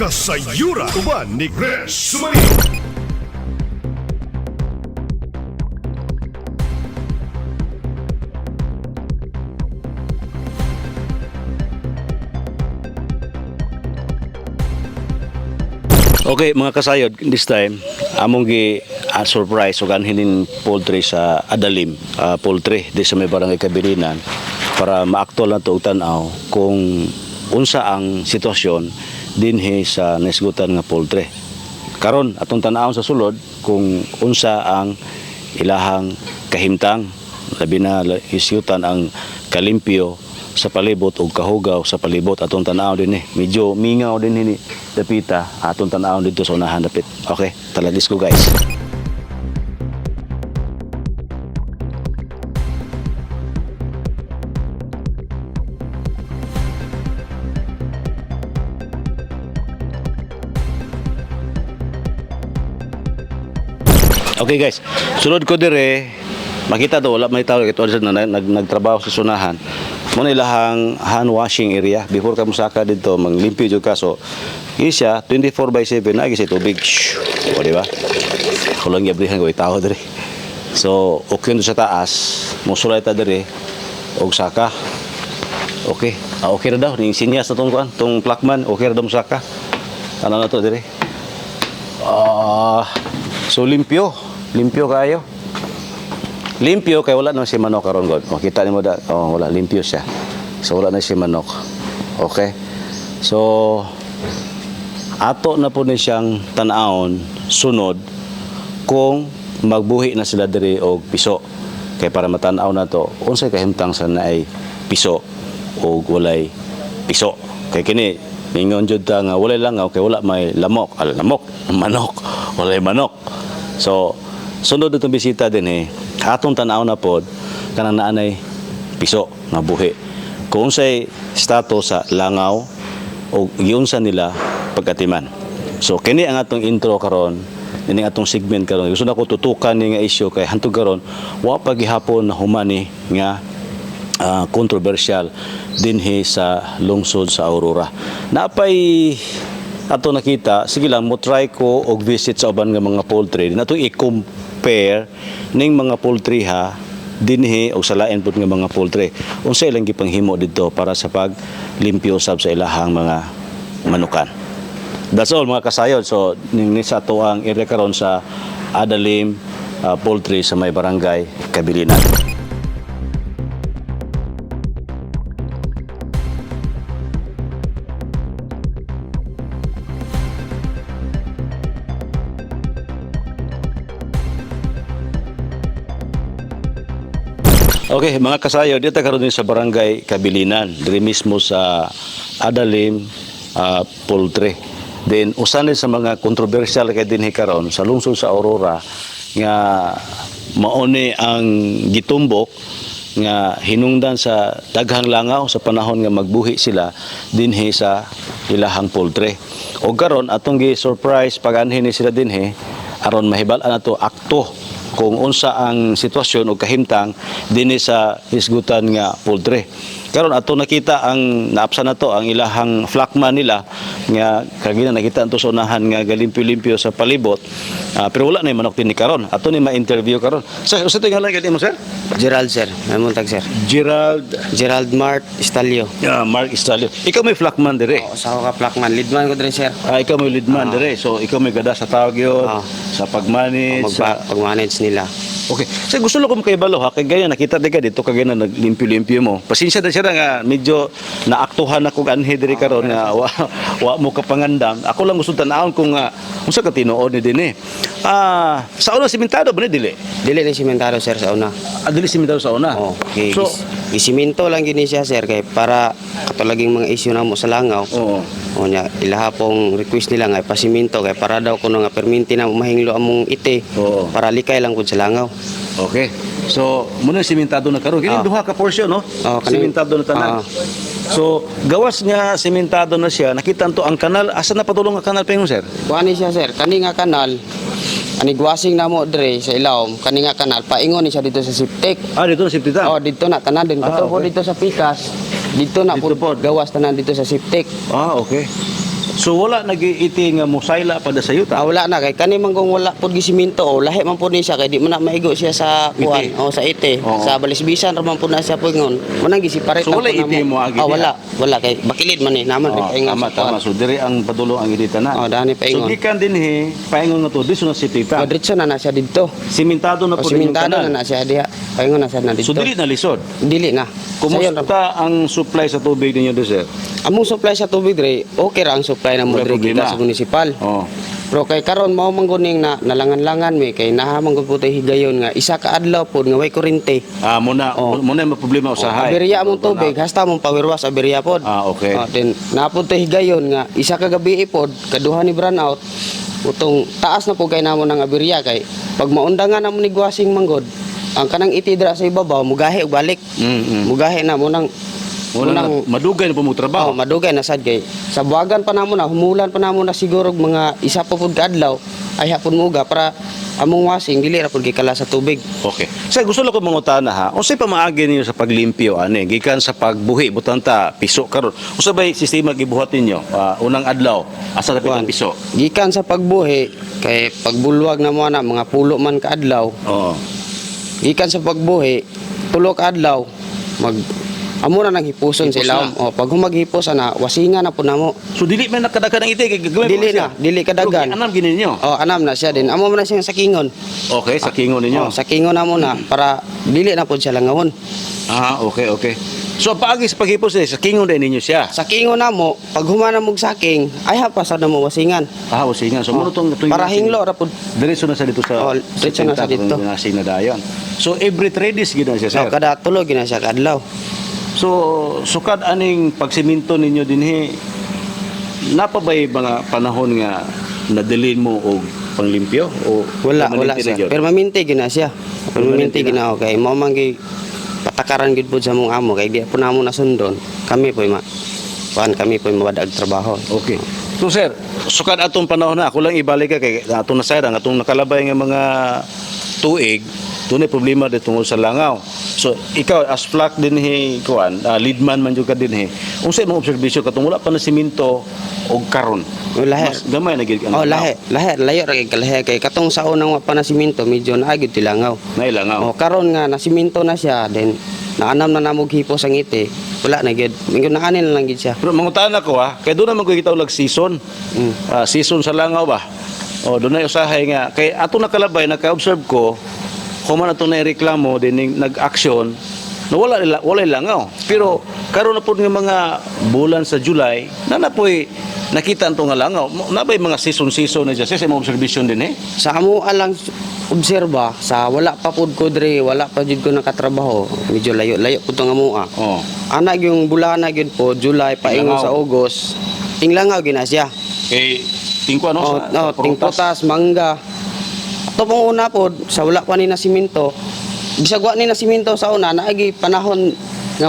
Kasayura uban ni Chris Sumanito. Okay mga kasayod, this time among surprise ug anhinin poultry sa Adalim poultry di sa may barangay Kabilinan para maaktual na to og tan-aw kung unsa ang sitwasyon dinhi sa nasgutan nga poultry. Karon atong tan-awon sa sulod kung unsa ang ilahang kahimtang, labi na isyutan ang kalimpyo sa palibot o kahugaw sa palibot atong tan-aw din medyo mingaw din ni dapita atong tan-aw dito sa unahan dapit. Okay, tala, let's go guys. Okay guys, sulod ko dire makita to wala may tao ito na nagtrabaho sa sunahan. Muna ilahang hand washing area before ka musaka dito manglimpyo jud ka so siya 24/7 na gisi tubig. O di ba? Kulang yabrihan ko itaw dire. So okay sa taas, musulay ta dire og saka. Okay. Okay ra daw ning sinyas na tong plakman, okay ra daw musaka. Ano na to dire? So limpyo kayo. Limpyo kay wala na si manok karon god. Makita nimo da, wala limpyo siya. So wala na si manok. Okay. So ato na po ni siyang tan-awon sunod kung magbuhi na sila diri og piso. Kay para matan-aw na to unsay kahimtang sa naay piso o walay piso. Kay kini mingon jud ta nga walay langaw kay wala may lamok, manok, walay manok. So sunod itong bisita din atong tanaw na pod kanang naanay piso nga buhi. Kung unsay status sa langaw o giunsa nila pagkatiman. So kini ang atong intro karon, ini atong segment karon. Gusto na ko tutukan ni nga issue kay hantod karon wa pa gihapon na humani nga controversial dinhi sa lungsod sa Aurora. Napay ato nakita, sige lang mo try ko og visit sa uban nga mga poultry. Nato i-compare ning mga poultry dinhi og sa lain pud nga mga poultry. Unsa ilang gipanghimo didto para sa paglimpyo sab sa ilahang mga manukan. That's all mga kasayod. So ning sa to ang area karon sa Adalim poultry sa may barangay Kabilinan. Okay, mga kasayo, dito karon din sa barangay Kabilinan, diri mismo sa Adalim poultry. Then usan din sa mga kontrobersyal kay dinhi karon sa lungsod sa Aurora nga mauni ang gitumbok nga hinungdan sa daghang langaw sa panahon nga magbuhi sila dinhi sa ilahang poultry. O karon atong gi-surprise pag-anhin ni sila dinhi aron mahibal-an nato akto kung unsa ang sitwasyon o kahimtang dinhi sa hisgutan nga poultry. Karon ato nakita ang naapsa na to ang ilahang flakman nila nga kagina nakita anto sa unahan nga galimpyo-limpyo sa palibot. Pero wala na manok dinhi karon. Ato ni ma-interview karon. Sir, usa to nga lang mo sir? Gerald sir, may muntag sir. Gerald Mark Estalio. Mark Estalio. Ikaw may flakman dire. Sa ako ka plakman, leadman ko dire sir. Ikaw may leadman dire. So ikaw may gada sa tawag yun, sa pagmanage, pag-manage nila. Okay. So gusto lang ko makaibalo kay ganyan nakita dito kagaya na naglimpyo-limpyo mo. Pasensya na siya nga medyo naaktuhan ako anhi diri karon nga wa mo kapangandam. Ako lang gusto tan-awon kung unsa ka tinuod ni dinhi. Sa una simentado ba ni dili? Dili ni simentado sir sa una. Dili simentado sa una. Okay. So isiminto lang gini siya sir kay para katulaging mga issue na mo sa langaw. Oo. O nya ilaha pong request nila nga pasiminto kay para daw kuno nga perminti na mahinglo among ite. Oo. Para likay lang pud sa langaw. Okay. So muna simentado na karon. Kini duha ka portion no? Simentado na tanan. So gawas nga simentado na siya. Nakita to ang kanal. Asa na padulong ang kanal payong sir? Kuani siya sir, kani nga kanal. Ani guwasing namo dire sa ilawom, kani nga kanal paingon ni siya dito sa septic. Dito na septic ta. Dito na tanan din kato po dito sa pikas. Dito na po gawas tanan dito sa septic. Okay. So wala nag-iiti nga musayla pada sa yuta. Wala na kay kani man kung wala pud gisiminto o lahi man pud ni siya kay di man na maigo siya sa kuan Ite. o sa ite Oo. sa balisbisan ra man pud na siya puingon manang gisiparet So, wala ite mo agi diha? wala kay bakilid man ni naman Oh, paingon tama, tama. So, diri ang padulong ang iditanan. Oh, dani So, paingon. gikan din paingon nga to, diso na si Tita. Diretso na siya didto. Simentado na O po din yung simentado tanan. na siya diha. Paingon na siya na So, didto. dili na lisod. Dili na. Sayon ra. Kumusta ang supply sa tubig ninyo doon, sir? Among supply sa tubig dre, okay ra ang supply na mo Wala dre problema. kita sa municipal. Oh. Pero kay karon mao man guning na nalangan-langan mi kay nahamang gud putay higayon nga isa ka adlaw pod nga way kuryente. Muna yung problema usahay. Aberya among tubig hasta mong pawirwas aberya pod. Okay. Then napod tay higayon nga isa ka gabi pod kaduha ni brownout. Utong taas na po kay namo ng aberya kay pag maundangan namo ni guasing manggod ang kanang itidra sa ibabaw mugahi og balik. Mugahi na mo nang Unang madugay na po mo trabaho. madugay na sad kay sa buwagan pa namo na humulan pa namo na siguro og mga isa pa pud ka adlaw ay hapon muga para among wasing dili ra pud gikala sa tubig. Okay. Sir, gusto lang ko mangutana ha. Unsay pamaagi ninyo sa paglimpyo ani? Gikan sa pagbuhi butanta piso karon. Unsa bay sistema gibuhat ninyo? Unang adlaw asa dapat ang piso? Gikan sa pagbuhi kay pagbulwag na mo na mga pulo man ka adlaw. Oo. Gikan sa pagbuhi tulo ka adlaw mag amo na nang hipuson Hipos sa ilawom. O pag humaghipos na wasinga na po namo. So dili man nakadagan ang ite kay gagawin Dili mo siya. na, dili kadagan. Pero anam gini ninyo. O anam na siya din. Amo man na siyang sakingon. Okay, sa kingon ninyo. O sakingon na mo na para dili na po siya langawon. Okay, okay. So paagi sa paghipos sa kingon din ninyo siya. Sakingon na mo pag humana mo saking ay hapasa na mo wasingan. Wasingan. So mo tong Para hinglo ra pud. diretso na sa dito sa Oh, diretso na sa dito. Nasing na dayon. So every 3 days gid na siya, sir. So, kada tulo gina siya kadlaw. So sukad aning pagsiminto ninyo dinhi napabay mga panahon nga nadilin mo og panglimpyo o Wala permanente na sir. gyud? Permanente gina siya. Permanente Permanente gina okay. Mao man gi patakaran gid pud sa mong amo kay di po namo nasundon. Kami po kami po mabadag trabaho. Okay. So sir, sukad atong panahon na ako lang ibalik ka kay atong nasayra atong nakalabay nga mga tuig tunay problema dito tungod sa langaw. So ikaw as flak din kuan leadman man jud ka din unsay imong obserbasyon katong wala pa na simento og karon Lahi. mas gamay na gid Oh, lahi layo ra kay kalahi kay katong sa unang panasiminto medyo naagid tilangaw. nailangaw. Oh, karon nga nasiminto na siya then naanam na namog hipos ang ite. Wala na gid. Mingon na anin lang gid siya. Pero mangutan ako kay doon naman ko kita ulag season. Season sa langaw ba? Doon na usahay nga. Kay ato nakalabay, naka-observe ko, kung man ato na reklamo, din nag-action, na wala langaw. Pero karon na po ng mga bulan sa July, na po'y nakita ito nga langaw. Nabay mga season na dyan. Sa mga observation din Sa amo alang obserba sa wala pa pud ko dre, wala pa jud ko nakatrabaho. Medyo layo pud to nga mua. Oh. Ana yung bulan na gyud po July paingon Tinglangaw. sa August. Tinglangaw gina siya. Kay tingko ano sa Tingputas, mangga. Ato pong una po, sa wala pa ni na simento, bisag wa ni na simento sa una, naagi panahon nga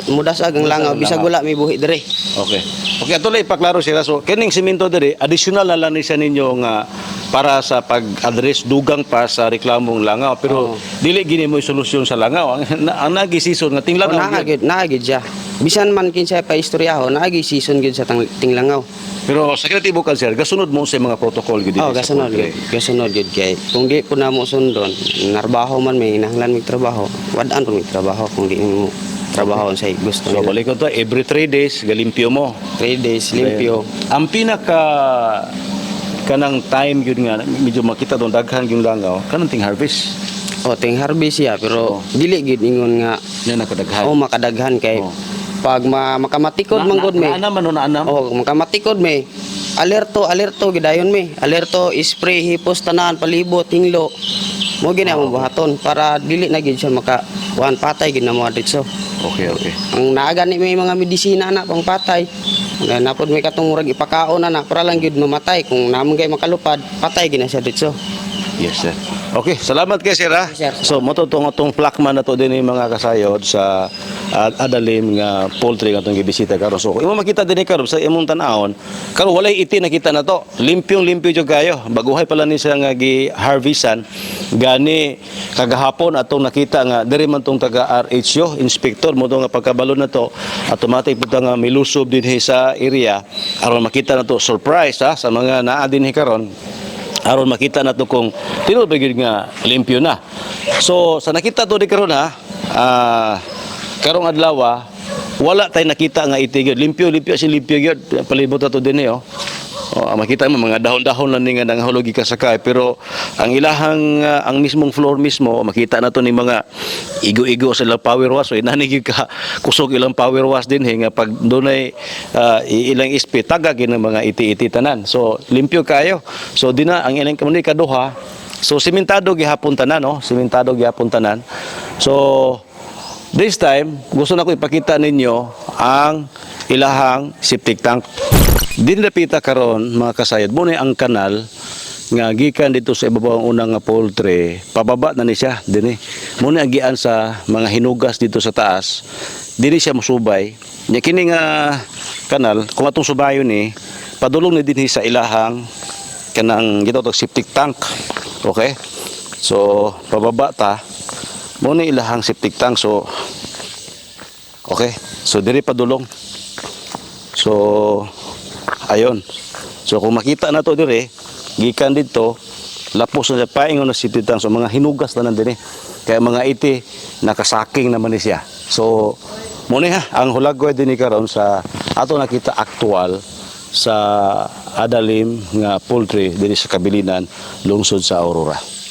mudasag ang langaw, bisag wala may buhi dire. Okay. Okay, ato lang ipaklaro sila. So, kining simento diri, additional na lang ni siya ninyo nga para sa pag-address dugang pa sa reklamong langaw. Pero dili gini mo solusyon sa langaw. Ang nagi-season nga tinglangaw. Naagid siya. Bisan man kinsa pa istoryaho, naagi season gyud sa tinglangaw. Pero sa kinati bukal sir, gasunod mo sa mga protocol gid Oh, gasunod gyud. Gasunod gyud kay kung di po na mo sundon, narbaho man may nahanglan mig trabaho. Wadaan po mig trabaho kung di mo trabaho sa gusto So nila. balik ko to every 3 days galimpyo mo. 3 days limpyo. Ang pinaka kanang time yun nga medyo makita tong daghan yung langaw kanang ting harvest. O ting harvest siya pero dili gid ingon nga Yan nakadaghan. makadaghan kay Oh. pag makamatikod man gud may. Naanam naanam. Makamatikod may. Alerto gidayon may. Alerto spray hipos tanan palibot tinglo. Mo gina mo buhaton para dili na gid siya maka kuan patay gid na mo ditso. Okay. Ang naaga ni may mga medisina na pang patay. Napod may katong murag ipakaon na para lang gid mamatay kung namon kay makalupad patay gid na siya ditso. Yes sir. Okay, salamat kay sir ha. Sir. So mo to tong flakman na to din yung mga kasayod sa Adalim nga poultry nga tong gibisita karon. So imo makita din karon sa imong tan-awon, karon walay iti nakita na to. Limpyong-limpyo jud kayo. Baguhay pala ni siya nga gi-harvestan gani kagahapon atong nakita nga diri man tong taga RHO inspector mo to nga pagkabalo na to automatic puta nga milusob dinhi sa area aron makita na to surprise ha sa mga naa dinhi karon aron makita na to kung tinuod nga limpyo na. So sa nakita to di karon ha, karong adlaw wala tay nakita nga itigod. Limpyo si limpyo gyud. Palibot to dinhi oh. Makita mo mga dahon-dahon lang ni nga nangahulog kasakay pero ang ilahang ang mismong floor mismo makita na to ni mga igo-igo sa ilang power wash so inanigig ka kusog ilang power wash din nga pag dunay ilang ispi tagag ng mga iti-iti tanan so limpyo kayo so dina ang ilang kamunay kaduha so simentado gihapon tanan no simentado gihapon tanan so this time gusto na ko ipakita ninyo ang ilahang septic tank. Dinapita karon mga kasayod mo ang kanal nga gikan dito sa ibabaw ang unang nga poultry pababa na ni siya dinhi mo ni agian sa mga hinugas dito sa taas dinhi siya mosubay nya kini nga kanal kung atong subayon ni padulong ni dinhi sa ilahang kanang gitawag septic tank okay so pababa ta mo ni ilahang septic tank so okay so diri padulong so ayon. So kung makita na to dire, gikan dito, lapos na paingon na septic tank so mga hinugas na nandini. Kaya mga iti nakasaking naman ni siya. So mo ni ha ang hulagway dinhi karon sa ato nakita aktual sa Adalim nga poultry dinhi sa Kabilinan lungsod sa Aurora.